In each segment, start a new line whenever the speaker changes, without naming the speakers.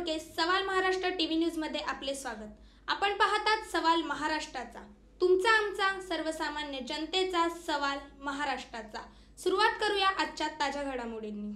बोडके सवाल Maharashtra TV news मध्ये आपले स्वागत। आपण पाहतात सवाल महाराष्ट्राचा, तुमचा आमचा सर्वसामान्य जनतेचा सवाल महाराष्ट्राचा। सुरुवात करूया आजच्या ताज्या घडामोडींनी।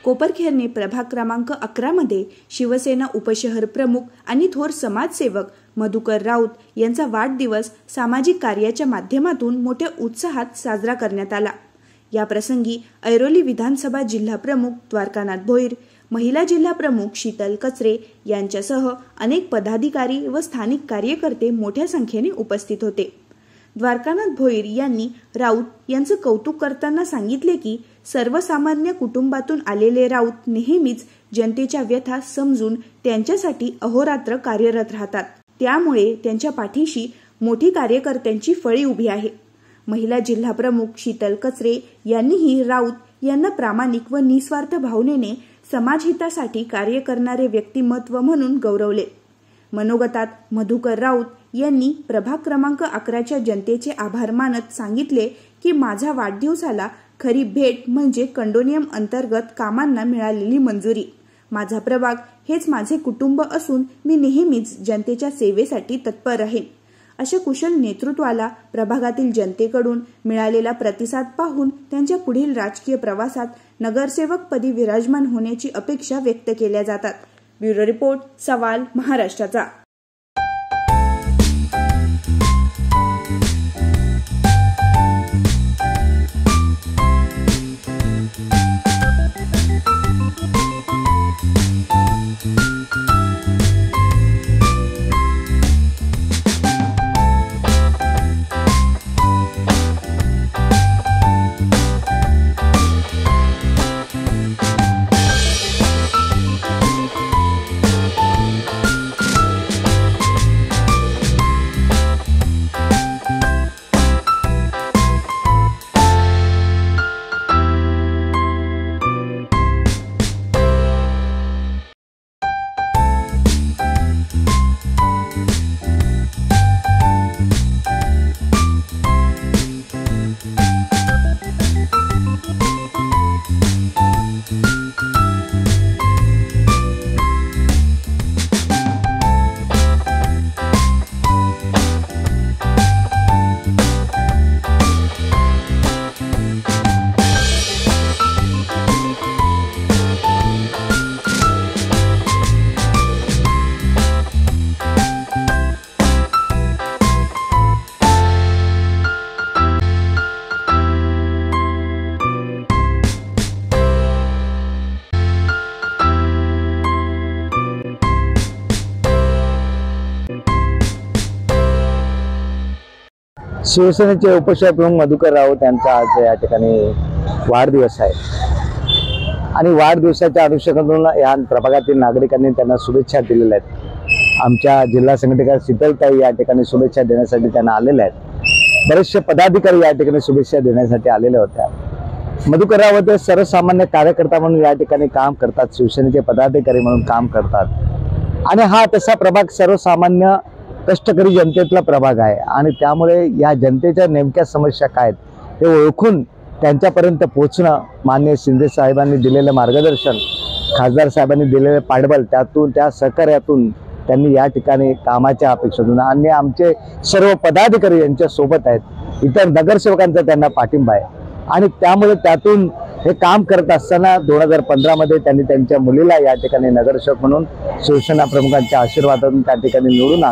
कोपरखेरणे प्रभाग क्रमांक 11 मध्ये शिवसेना उपशहर प्रमुख आणि थोर समाजसेवक मधुकर राऊत यांचा वाढदिवस सामाजिक कार्याच्या माध्यमातून मोठ्या उत्साहात साजरा करण्यात आला। या प्रसंगी ऐरोली विधानसभा जिल्हा प्रमुख द्वारकानाथ भोईर, महिला जिल्हा प्रमुख शीतल कचरे यांच्यासह अनेक पदाधिकारी व स्थानिक कार्यकर्ते मोठ्या संख्येने उपस्थित होते। द्वारकानाथ भोईर यांनी राऊत यांचं कौतुक करताना सांगितले की सर्वसामान्य कुटुंबातून आलेले राऊत नेहमीच जनतेच्या व्यथा समजून त्यांच्यासाठी अहोरात्र कार्यरत राहतात, त्यामुळे त्यांच्या पाठीशी मोठी कार्यकर्त्यांची फळी उभी आहे। महिला जिल्हा प्रमुख शीतल कचरे यांनीही राऊत यांना प्रामाणिक व निस्वार्थ भावनेने समाजहितासाठी कार्य करणारे व्यक्तिमत्व म्हणून गौरवले। मनोगतात मधुकर राऊत यांनी प्रभाग क्रमांक 11च्या जनतेचे आभार मानत सांगितले की माझ्या वाढदिवसाला खरी भेट म्हणजे कंडोनियम अंतर्गत कामांना मिळालेली मंजुरी। माझा प्रभाग हेच माझे कुटुंब असून मी नेहमीच जनतेच्या सेवेसाठी तत्पर राहीन। अशा कुशल नेतृत्वाला प्रभागातील जनतेकडून मिळालेला प्रतिसाद पाहून त्यांच्या पुढील राजकीय प्रवासात नगरसेवक पदी विराजमान होण्याची अपेक्षा व्यक्त केल्या जातात। ब्युरो रिपोर्ट, सवाल महाराष्ट्राचा।
शिवसेनेचे उपशहर प्रमुख मधुकर राऊत यांचा आज या ठिकाणी वाढदिवस आहे आणि वाढदिवसाच्या अनुषंगाने या प्रभागातील नागरिकांनी त्यांना शुभेच्छा दिलेल्या आहेत। आमच्या जिल्हा संघटक शीतलताई या ठिकाणी शुभेच्छा देण्यासाठी त्यांना आलेल्या आहेत। बरेचसे पदाधिकारी या ठिकाणी शुभेच्छा देण्यासाठी आलेल्या होत्या। मधुकर राऊत सर्वसामान्य कार्यकर्ता म्हणून या ठिकाणी काम करतात, शिवसेनेचे पदाधिकारी म्हणून काम करतात आणि हा तसा प्रभाग सर्वसामान्य कष्टकरी जनतेतला प्रभाग आहे आणि त्यामुळे या जनतेच्या नेमक्या समस्या काय आहेत हे ओळखून त्यांच्यापर्यंत पोहोचणं, माननीय शिंदे साहेबांनी दिलेलं मार्गदर्शन, खासदार साहेबांनी दिलेले पाठबळ, त्यातून त्या सहकार्यातून त्यांनी या ठिकाणी कामाच्या अपेक्षेतून आणि आमचे सर्व पदाधिकारी यांच्या सोबत आहेत, इतर नगरसेवकांचा त्यांना पाठिंबा आहे आणि त्यामुळे त्यातून हे काम करत असताना 2015 मध्ये त्यांनी त्यांच्या मुलीला या ठिकाणी नगरसेवक म्हणून शिवसेना प्रमुखांच्या आशीर्वादातून त्या ठिकाणी निवडून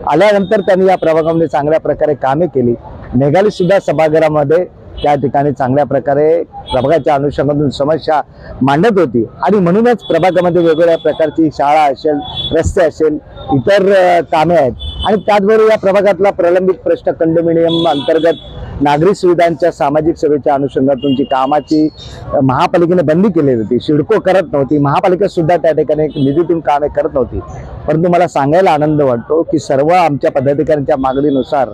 आल्यानंतर त्यांनी या प्रभागामध्ये चांगल्या प्रकारे कामे केली। मेघाली सुद्धा सभागृहामध्ये त्या ठिकाणी चांगल्या प्रकारे प्रभागाच्या अनुषंगातून समस्या मांडत होती आणि म्हणूनच प्रभागामध्ये वेगवेगळ्या प्रकारची शाळा असेल, रस्ते असेल, इतर कामे आहेत आणि त्याचबरोबर या प्रभागातला प्रलंबित प्रश्न कंडोमिनियम अंतर्गत नागरी सुविधांच्या सामाजिक सेवेच्या अनुषंगातून जी कामाची महापालिकेने बंदी केलेली होती, सिडको करत नव्हती, महापालिका सुद्धा त्या ठिकाणी निधीतून कामे करत नव्हती. परंतु मला सांगायला आनंद वाटतो की सर्व आमच्या पदाधिकाऱ्यांच्या मागणीनुसार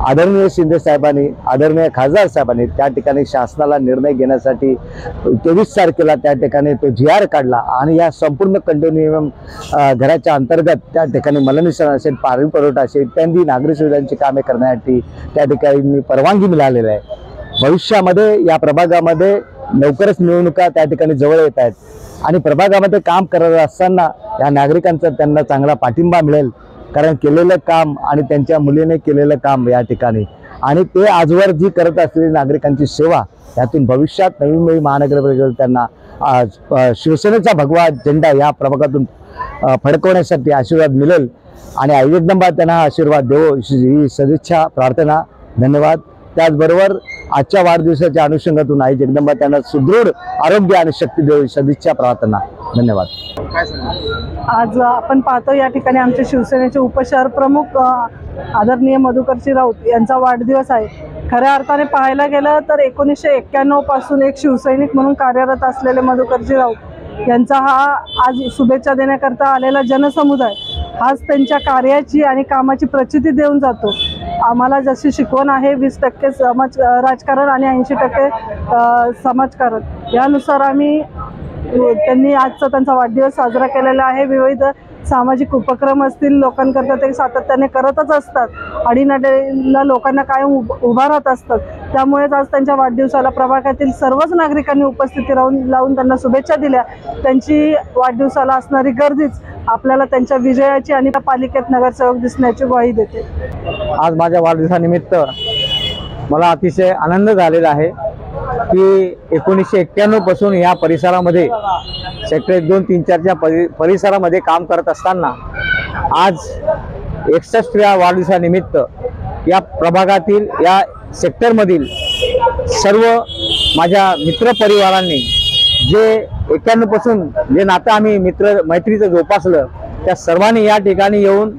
आदरणीय शिंदे साहेबांनी, आदरणीय खासदार साहेबांनी त्या ठिकाणी शासनाला निर्णय घेण्यासाठी 23 तारखेला त्या ठिकाणी तो GR काढला आणि या संपूर्ण कंडोमिनियम घराच्या अंतर्गत त्या ठिकाणी मलनिर्माण असेल, पाणी पुरवठा असेल इत्यादी नागरी सुविधांची कामे करण्यासाठी त्या ठिकाणी परवानगी मिळालेली आहे. भविष्यामध्ये या प्रभागामध्ये लवकरच निवडणुका त्या ठिकाणी जवळ येत आहेत आणि प्रभागामध्ये काम करत असताना या नागरिकांचा त्यांना चांगला पाठिंबा मिळेल, कारण केलेलं काम आणि त्यांच्या मुलीने केलेलं काम या ठिकाणी आणि ते आजवर जी करत असलेली नागरिकांची सेवा यातून भविष्यात नवीन नवीन महानगरपालिकेवर त्यांना शिवसेनेचा भगवा झेंडा या प्रभागातून फडकवण्यासाठी आशीर्वाद मिळेल आणि आई जगदंबा त्यांना आशीर्वाद देवो ही सदिच्छा प्रार्थना. धन्यवाद. त्याचबरोबर आजच्या वाढदिवसाच्या अनुषंगातून आई जगदंबा त्यांना सुदृढ आरोग्य आणि शक्ती देवो ही सदिच्छा प्रार्थना. धन्यवाद.
आज आपण पाहतो या ठिकाणी आमचे शिवसेनेचे उपशहर प्रमुख आदरणीय मधुकरजी राऊत यांचा वाढदिवस आहे. खऱ्या अर्थाने पाहायला गेलं तर 1991 पासून एक शिवसैनिक म्हणून कार्यरत असलेले मधुकरजी राऊत यांचा हा आज शुभेच्छा देण्याकरता आलेला जनसमुदाय हाच त्यांच्या कार्याची आणि कामाची प्रचिती देऊन जातो. आम्हाला जशी शिकवण आहे 20% समाज राजकारण आणि 80% समाजकारण, यानुसार आम्ही त्यांनी आजचा त्यांचा वाढदिवस साजरा केलेला आहे. विविध सामाजिक उपक्रम असतील लोकांकरता ते सातत्याने करतच असतात आणि नडेला लोकांना कायम उभा राहत असतात. त्यामुळेच आज त्यांच्या वाढदिवसाला प्रभागातील सर्वच नागरिकांनी उपस्थिती लावून त्यांना शुभेच्छा दिल्या. त्यांची वाढदिवसाला असणारी गर्दीच आपल्याला त्यांच्या विजयाची आणि पालिकेत नगरसेवक दिसण्याची ग्वाही देते.
आज माझ्या वाढदिवसानिमित्त मला अतिशय आनंद झालेला आहे की 1991 पासून या परिसरामध्ये सेक्टर 1, 2, 3, 4च्या परिसरामध्ये काम करत असताना आज 61व्या वाढदिवसानिमित्त या प्रभागातील या सेक्टरमधील सर्व माझ्या मित्रपरिवारांनी जे 91 पासून जे नातं आम्ही मैत्रीचं जोपासलं त्या सर्वांनी या ठिकाणी येऊन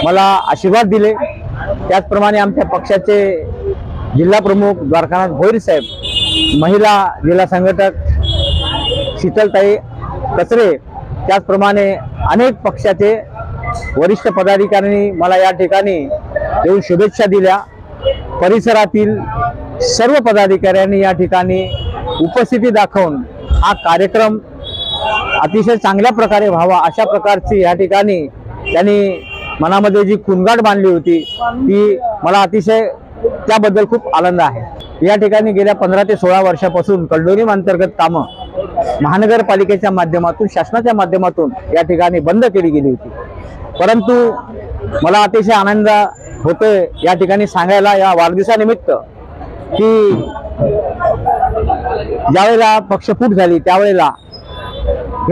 मला आशीर्वाद दिले. त्याचप्रमाणे आमच्या पक्षाचे जिल्हा प्रमुख द्वारकानाथ भोईर साहेब, महिला जिल्हा संघटक शीतलताई कचरे, त्याचप्रमाणे अनेक पक्षाचे वरिष्ठ पदाधिकाऱ्यांनी मला या ठिकाणी येऊन शुभेच्छा दिल्या. परिसरातील सर्व पदाधिकाऱ्यांनी या ठिकाणी उपस्थिती दाखवून हा कार्यक्रम अतिशय चांगल्या प्रकारे व्हावा अशा प्रकारची या ठिकाणी त्यांनी मनामध्ये जी कुणगाट बांधली होती ती मला अतिशय त्याबद्दल खूप आनंद आहे. या ठिकाणी गेल्या 15 ते 16 वर्षापासून कंडोनियम अंतर्गत कामं महानगरपालिकेच्या माध्यमातून, शासनाच्या माध्यमातून या ठिकाणी बंद केली गेली होती. परंतु मला अतिशय आनंद होतोय या ठिकाणी सांगायला या वाढदिवसानिमित्त की ज्यावेळेला पक्षफूट झाली त्यावेळेला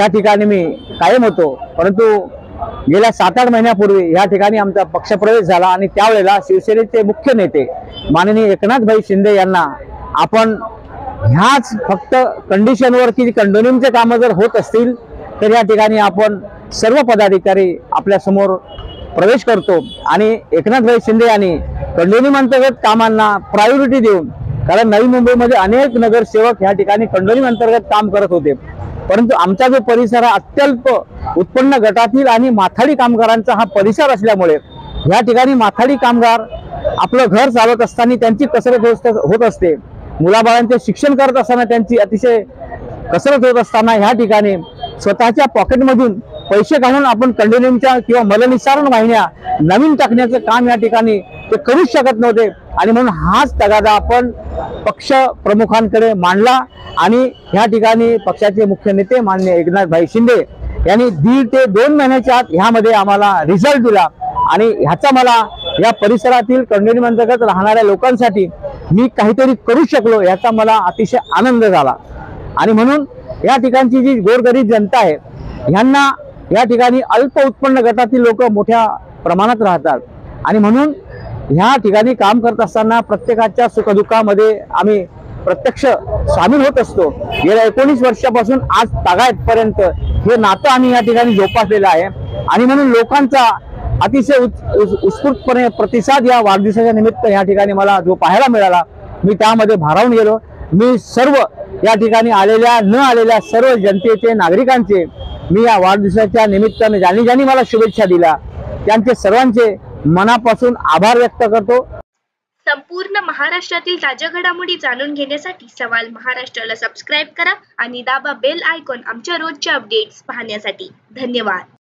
या ठिकाणी मी कायम होतो, परंतु गेल्या 7-8 महिन्यापूर्वी या ठिकाणी आमचा पक्षप्रवेश झाला आणि त्यावेळेला शिवसेनेचे मुख्य नेते माननीय एकनाथभाई शिंदे यांना आपण ह्याच फक्त कंडिशनवर की कंडोनियमचे कामं जर होत असतील तर या ठिकाणी आपण सर्व पदाधिकारी आपल्या समोर प्रवेश करतो आणि एकनाथभाई शिंदे यांनी कंडोनियम अंतर्गत कामांना प्रायोरिटी देऊन, कारण नवी मुंबईमध्ये अनेक नगरसेवक या ठिकाणी कंडोनियम अंतर्गत काम करत होते, परंतु आमचा जो परिसर हा अत्यल्प उत्पन्न गटातील आणि माथाडी कामगारांचा हा परिसर असल्यामुळे या ठिकाणी माथाडी कामगार आपलं घर चालवत असताना त्यांची कसरत होत असते, मुलाबाळांचे शिक्षण करत असताना त्यांची अतिशय कसरत होत असताना ह्या ठिकाणी स्वतःच्या पॉकेटमधून पैसे काढून आपण कंडोनियमच्या किंवा मलनिस्सारण वाहिन्या नवीन टाकण्याचं काम या ठिकाणी ते करूच शकत नव्हते आणि म्हणून हाच तगादा आपण पक्ष प्रमुखांकडे मांडला आणि ह्या ठिकाणी पक्षाचे मुख्य नेते माननीय एकनाथभाई शिंदे यांनी 1.5 ते 2 महिन्याच्या आत ह्यामध्ये आम्हाला रिझल्ट दिला आणि ह्याचा मला या परिसरातील कंडोनियम अंतर्गत राहणाऱ्या लोकांसाठी मी काहीतरी करू शकलो याचा मला अतिशय आनंद झाला. आणि म्हणून या ठिकाणची जी गोरगरीब जनता आहे ह्यांना या ठिकाणी अल्प उत्पन्न गटातील लोक मोठ्या प्रमाणात राहतात आणि म्हणून ह्या ठिकाणी काम करत असताना प्रत्येकाच्या सुखदुःखामध्ये आम्ही प्रत्यक्ष सामील होत असतो. गेल्या 19 वर्षापासून आज तागायतपर्यंत हे नातं आम्ही या ठिकाणी जोपासलेलं आहे आणि म्हणून लोकांचा अतिशय उत्स्फूर्तपणे प्रतिसाद या वाढदिवसाच्या निमित्त या ठिकाणी मला जो पाहायला मिळाला, मी त्यामध्ये भारावून गेलो. मी सर्व या ठिकाणी आलेल्या न आलेल्या सर्व जनतेचे, नागरिकांचे मी या वाढदिवसाच्या निमित्ताने ज्यांनी मला शुभेच्छा दिल्या त्यांचे सर्वांचे मनापासून आभार व्यक्त करतो.
संपूर्ण महाराष्ट्रातील ताज्या घडामोडी जाणून घेण्यासाठी सवाल महाराष्ट्राला सबस्क्राईब करा आणि दाबा बेल आयकॉन आमच्या रोजच्या अपडेट्स पाहण्यासाठी. धन्यवाद.